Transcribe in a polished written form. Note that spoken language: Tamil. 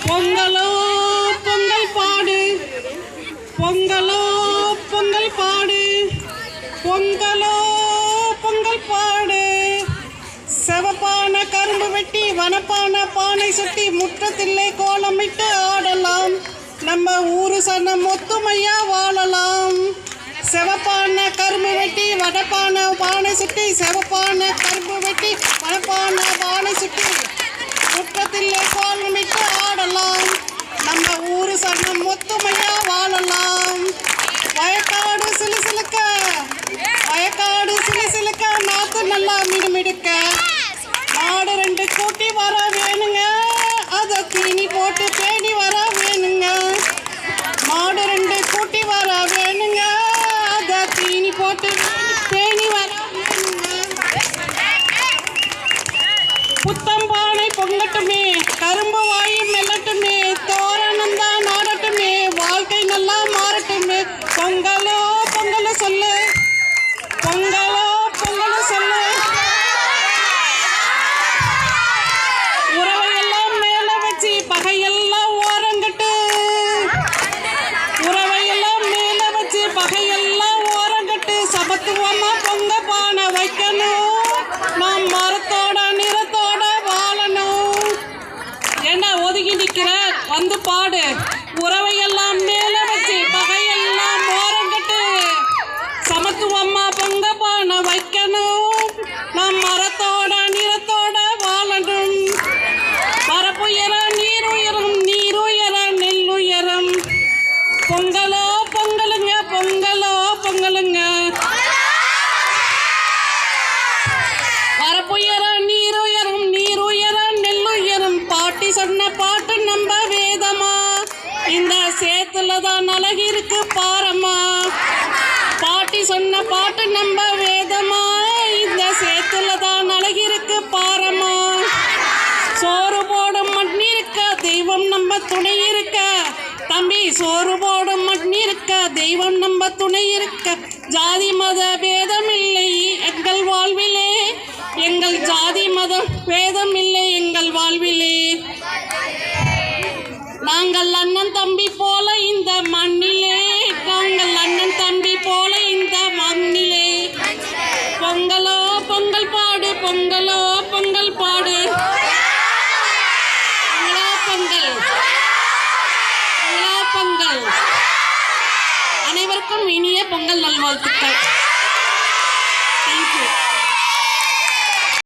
பொங்கலோ பொங்கல் பாடு, பொங்கலோ பொங்கல் பாடு, பொங்கலோ பொங்கல் பாடு. செவப்பான கரும்பு வெட்டி வனப்பான பானை சுட்டி முற்றத்திலே கோலமிட்டு ஆடலாம். நம்ம ஊரு சனம் ஒத்துமையா வாழலாம். செவப்பான கரும்பு வெட்டி வனப்பான பானை சுட்டி, செவப்பான கரும்பு வெட்டி வனப்பான பானை சுட்டி முற்றத்திலே கோலமிட்டு ஆடலாம். நம்ம ஊரு சனம் ஒத்துமையா வாழலாம். வயக்காடு சிலுசிலுக்க, வயக்காடு சிலுசிலுக்க, நாத்து நல்லா மிடுமிடுக்க. மாடு 2 கூட்டி வர வேணுங்க, அதை தீனி போட்டு தேடி வர வேணுங்க. மாடு 2 கூட்டி வர வேணுங்க, அதை தீனி போட்டு தேடி வர வேணுங்க. புத்தம்பானை பொங்கட்டுமே, கரும்பு வாயு மெல்லட்டுமே, தோரணம் தான் நாடட்டுமே, வாழ்க்கை நல்லா மாறட்டுமே. பொங்கலோ பொங்கல சொல்லு, பொங்கலோ பொங்கல சொல்லு. உறவையெல்லாம் மேல வச்சு பகையெல்லாம் ஓரங்கட்டு, உறவையெல்லாம் மேல வச்சு பகையெல்லாம் ஓரங்கட்டு. சமத்துவமா பொங்க பானை வைக்கணும், நாம் மரத்தோட நிறத்தோட வாழணும். ஏண்டா ஒதுங்கி நிக்கிற, வந்து பாடு. உறவையெல்லாம் மேல வச்சு பகையெல்லாம் ஓரங்கட்டு. சமத்துவமா பொங்க பானை வைக்கணும், நாம் மரத்தோட நிறத்தோட வாழணும். பரப்புயர நீருயரம், நீருயர நெல்லுயரம். பொங்கலோ பொங்கலுங்க, பொங்கலோ பொங்கலுங்க. பரப்புயர நீருயரம், நீருயர நெல்லுயரம். பாட்டி சொன்ன பாட்டு நம்ப வேதமா, இந்த சேத்துலதான் அழகு இருக்கு பாரம்மா. பாட்டி சொன்ன பாட்டு நம்ப வேதமா, இந்த சேத்துலதான் அழகு இருக்கு பாரம்மா. சோறு போடும் மண்ணி இருக்க, தெய்வம் நம்ம துணை இருக்க. தம்பி சோறு போடும் மண்ணி இருக்க, தெய்வம் நம்ம துணை இருக்க. ஜாதி மத பேதம் இல்லை எங்கள் வாழ்விலே, எங்கள் ஜாதி மதம் பேதம் இல்லை எங்கள் வாழ்விலே. நாங்கள் அண்ணன் தம்பி போல இந்த மண்ணிலே, நாங்கள் அண்ணன் தம்பி போல இந்த மண்ணிலே. பொங்கலோ பொங்கல் பாடு, பொங்கலோ பொங்கல் பாடு. பொங்கல் பொங்கல். அனைவருக்கும் இனிய பொங்கல் நல்வாழ்த்துக்கள்.